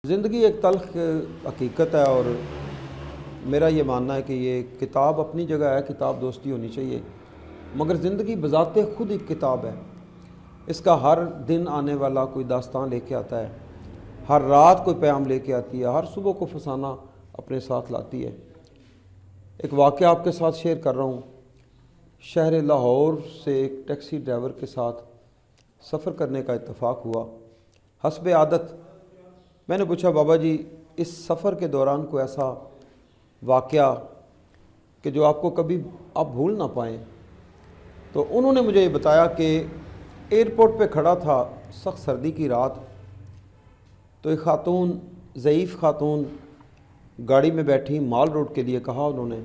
ज़िंदगी एक तल्ख़ हकीकत है और मेरा ये मानना है कि ये किताब अपनी जगह है, किताब दोस्ती होनी चाहिए, मगर ज़िंदगी बज़ाते ख़ुद एक किताब है। इसका हर दिन आने वाला कोई दास्तान लेके आता है, हर रात कोई पैगाम लेके आती है, हर सुबह को फसाना अपने साथ लाती है। एक वाक़या आपके साथ शेयर कर रहा हूँ। शहर लाहौर से एक टैक्सी ड्राइवर के साथ सफ़र करने का इत्तेफाक हुआ। हस्बे आदत मैंने पूछा, बाबा जी इस सफ़र के दौरान कोई ऐसा वाक़या कि जो आपको कभी आप भूल ना पाएँ? तो उन्होंने मुझे ये बताया कि एयरपोर्ट पे खड़ा था, सख्त सर्दी की रात, तो एक ख़ातून, ज़ईफ़ ख़ातून गाड़ी में बैठी, माल रोड के लिए कहा उन्होंने।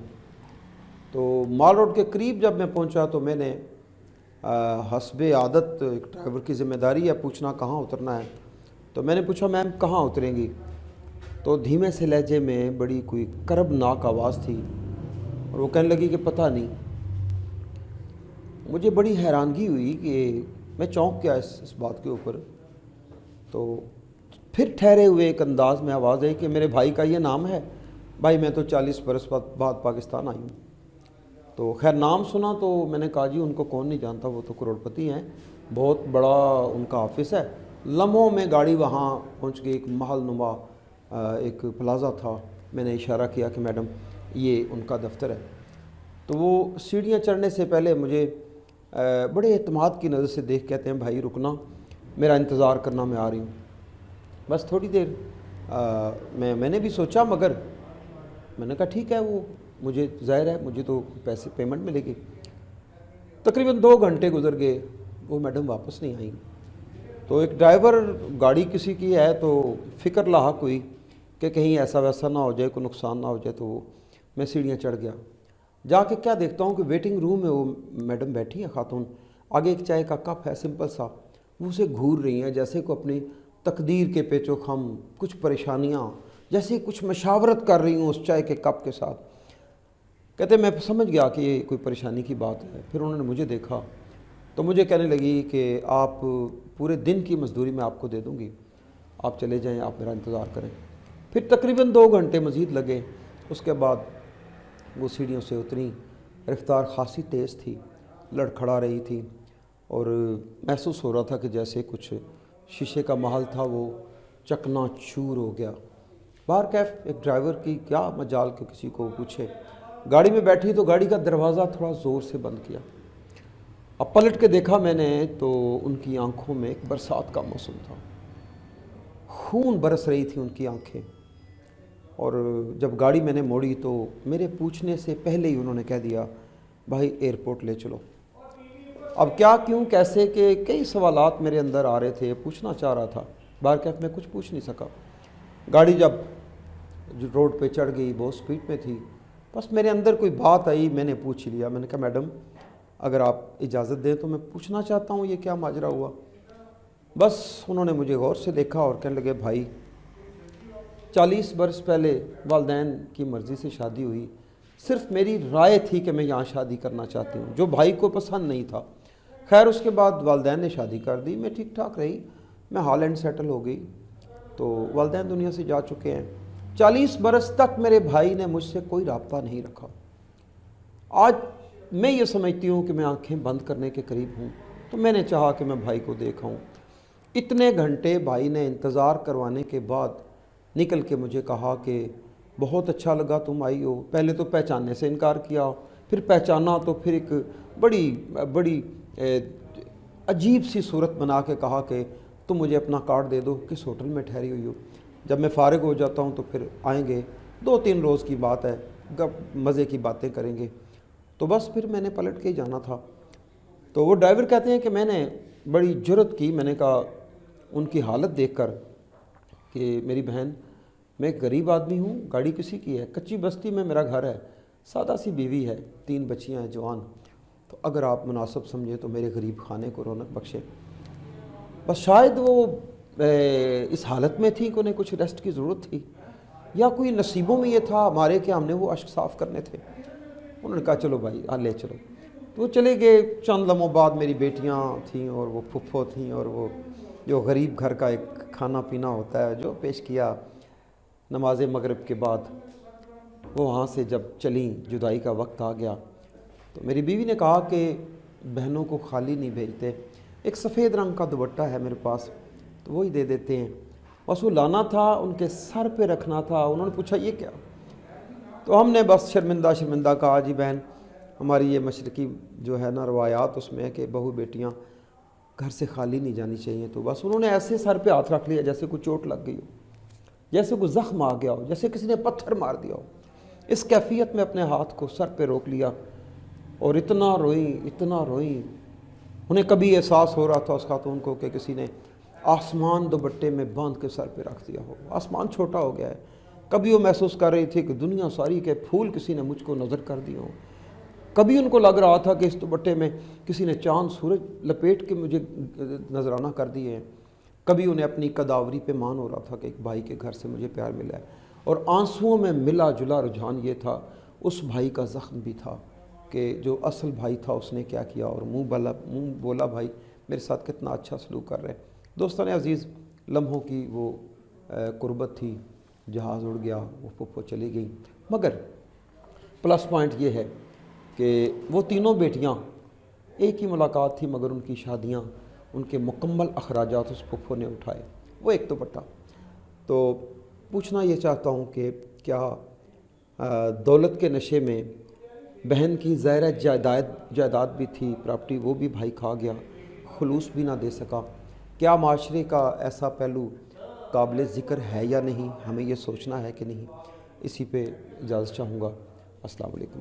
तो माल रोड के करीब जब मैं पहुंचा तो मैंने हस्बे आदत, एक ड्राइवर की ज़िम्मेदारी है पूछना कहाँ उतरना है, तो मैंने पूछा मैम कहाँ उतरेंगी? तो धीमे से लहजे में बड़ी कोई करबनाक आवाज़ थी और वो कहने लगी कि पता नहीं। मुझे बड़ी हैरानगी हुई कि मैं चौंक गया इस बात के ऊपर। तो फिर ठहरे हुए एक अंदाज में आवाज़ आई कि मेरे भाई का ये नाम है। भाई मैं तो 40 बरस बाद पाकिस्तान आई हूँ। तो खैर नाम सुना तो मैंने कहा जी उनको कौन नहीं जानता, वो तो करोड़पति हैं, बहुत बड़ा उनका ऑफिस है। लम्हों में गाड़ी वहाँ पहुँच गई। एक महल नुमा एक प्लाज़ा था। मैंने इशारा किया कि मैडम ये उनका दफ्तर है। तो वो सीढ़ियाँ चढ़ने से पहले मुझे बड़े एतमाद की नज़र से देख कहते हैं भाई रुकना, मेरा इंतज़ार करना, मैं आ रही हूँ। बस थोड़ी देर मैंने भी सोचा, मगर मैंने कहा ठीक है, वो मुझे ज़ाहिर है मुझे तो पैसे पेमेंट मिलेगी। तकरीबन 2 घंटे गुजर गए, वो मैडम वापस नहीं आई। तो एक ड्राइवर, गाड़ी किसी की है तो फ़िक्र लाहक हुई कि कहीं ऐसा वैसा ना हो जाए, कोई नुकसान ना हो जाए। तो मैं सीढ़ियाँ चढ़ गया। जाके क्या देखता हूँ कि वेटिंग रूम में वो मैडम बैठी हैं खातून, आगे एक चाय का कप है सिंपल सा, वो उसे घूर रही हैं जैसे को अपनी तकदीर के पेचो खम, कुछ परेशानियाँ, जैसे कुछ मशावरत कर रही हूँ उस चाय के कप के साथ। कहते मैं समझ गया कि ये कोई परेशानी की बात है। फिर उन्होंने मुझे देखा तो मुझे कहने लगी कि आप पूरे दिन की मजदूरी मैं आपको दे दूँगी, आप चले जाएं, आप मेरा इंतज़ार करें। फिर तकरीबन 2 घंटे मज़ीद लगे। उसके बाद वो सीढ़ियों से उतरी। रफ्तार ख़ासी तेज़ थी, लड़खड़ा रही थी और महसूस हो रहा था कि जैसे कुछ शीशे का महल था वो चकनाचूर हो गया। बाहर कैफ एक ड्राइवर की क्या मजाल के किसी को पूछे। गाड़ी में बैठी तो गाड़ी का दरवाज़ा थोड़ा ज़ोर से बंद किया। अब पलट के देखा मैंने तो उनकी आंखों में एक बरसात का मौसम था, खून बरस रही थी उनकी आंखें। और जब गाड़ी मैंने मोड़ी तो मेरे पूछने से पहले ही उन्होंने कह दिया भाई एयरपोर्ट ले चलो। अब क्या, क्यों, कैसे के कई सवालात मेरे अंदर आ रहे थे, पूछना चाह रहा था। बाहर कैफ में कुछ पूछ नहीं सका। गाड़ी जब रोड पे चढ़ गई, बहुत स्पीड में थी, बस मेरे अंदर कोई बात आई, मैंने पूछ लिया। मैंने कहा मैडम अगर आप इजाज़त दें तो मैं पूछना चाहता हूँ ये क्या माजरा हुआ। बस उन्होंने मुझे गौर से देखा और कहने लगे भाई 40 बरस पहले वालिदैन की मर्ज़ी से शादी हुई, सिर्फ मेरी राय थी कि मैं यहाँ शादी करना चाहती हूँ, जो भाई को पसंद नहीं था। खैर उसके बाद वालिदैन ने शादी कर दी, मैं ठीक ठाक रही, मैं हॉलैंड सेटल हो गई। तो वालिदैन दुनिया से जा चुके हैं। 40 बरस तक मेरे भाई ने मुझसे कोई राब्ता नहीं रखा। आज मैं ये समझती हूँ कि मैं आंखें बंद करने के करीब हूँ, तो मैंने चाहा कि मैं भाई को देखाऊँ। इतने घंटे भाई ने इंतज़ार करवाने के बाद निकल के मुझे कहा कि बहुत अच्छा लगा तुम आई हो। पहले तो पहचानने से इनकार किया, फिर पहचाना तो फिर एक बड़ी अजीब सी सूरत बना के कहा कि तुम मुझे अपना कार्ड दे दो, किस होटल में ठहरी हुई हो, जब मैं फ़ारिग हो जाता हूँ तो फिर आएंगे, 2-3 रोज़ की बात है, मज़े की बातें करेंगे। तो बस फिर मैंने पलट के ही जाना था। तो वो ड्राइवर कहते हैं कि मैंने बड़ी जुर्रत की। मैंने कहा उनकी हालत देखकर कि मेरी बहन, मैं एक गरीब आदमी हूँ, गाड़ी किसी की है, कच्ची बस्ती में मेरा घर है, सादा सी बीवी है, 3 बच्चियाँ हैं जवान, तो अगर आप मुनासिब समझे तो मेरे गरीब खाने को रौनक बख्शे। बस शायद वो इस हालत में थी कि उन्हें कुछ रेस्ट की ज़रूरत थी, या कोई नसीबों में ये था हमारे कि हमने वो अश्क साफ़ करने थे। उन्होंने कहा चलो भाई ले चलो। तो वो चले गए। चंद लम्हों बाद मेरी बेटियां थीं और वो फुफ्फो थीं और वो जो गरीब घर का एक کھانا پینا ہوتا ہے جو پیش کیا نماز مغرب کے بعد، وہ وہاں سے جب چلیں جدائی کا وقت آ گیا تو میری بیوی نے کہا کہ بہنوں کو خالی نہیں بھیجتے، ایک سفید رنگ کا دوپٹہ ہے میرے پاس تو وہی دے دیتے ہیں، بس وہ لانا تھا، ان کے سر پہ رکھنا تھا۔ انہوں نے پوچھا یہ کیا؟ تو ہم نے بس شرمندہ کہا جی بہن ہماری یہ مشرقی جو ہے نا روایات اس میں ہے کہ بہو بیٹیاں گھر سے خالی نہیں جانی چاہیے۔ تو بس انہوں نے ایسے سر پہ ہاتھ رکھ لیا جیسے کوئی چوٹ لگ گئی ہو، جیسے کوئی زخم آ گیا ہو، جیسے کسی نے پتھر مار دیا ہو۔ اس کیفیت میں اپنے ہاتھ کو سر پہ روک لیا اور اتنا روئیں۔ انہیں کبھی احساس ہو رہا تھا اس خاتون کو کہ کسی نے آسمان دوپٹے میں باندھ کے سر پہ رکھ دیا ہو، آسمان چھوٹا ہو گیا ہے۔ کبھی وہ محسوس کر رہی تھی کہ دنیا ساری کے پھول کسی نے مجھ کو نظر کر دیے ہوں۔ کبھی ان کو لگ رہا تھا کہ اس دوپٹے میں کسی نے چاند سورج لپیٹ کے مجھے نذرانہ کر دیے ہیں۔ کبھی انہیں اپنی قداوری پہ مان ہو رہا تھا کہ ایک بھائی کے گھر سے مجھے پیار ملا ہے، اور آنسوؤں میں ملا جلا رجحان یہ تھا اس بھائی کا زخم بھی تھا کہ جو اصل بھائی تھا اس نے کیا کیا، اور منہ بولا بھائی میرے ساتھ کتنا اچھا سلوک کر رہے ہیں۔ دوستان عزیز، لمحوں کی وہ قربت تھی، جہاز اڑ گیا، وہ پھپھو چلی گئی، مگر پلس پوائنٹ یہ ہے کہ وہ تینوں بیٹیاں ایک ہی ملاقات تھی مگر ان کی شادیاں، ان کے مکمل اخراجات اس پھپھو نے اٹھائے، وہ ایک دوپٹہ۔ تو پوچھنا یہ چاہتا ہوں کہ کیا دولت کے نشے میں بہن کی ظاہر جائیداد بھی تھی، پراپرٹی، وہ بھی بھائی کھا گیا، خلوص بھی نہ دے سکا؟ کیا معاشرے کا ایسا پہلو قابل ذکر ہے یا نہیں؟ ہمیں یہ سوچنا ہے کہ نہیں؟ اسی پہ اجازت چاہوں گا۔ السلام علیکم۔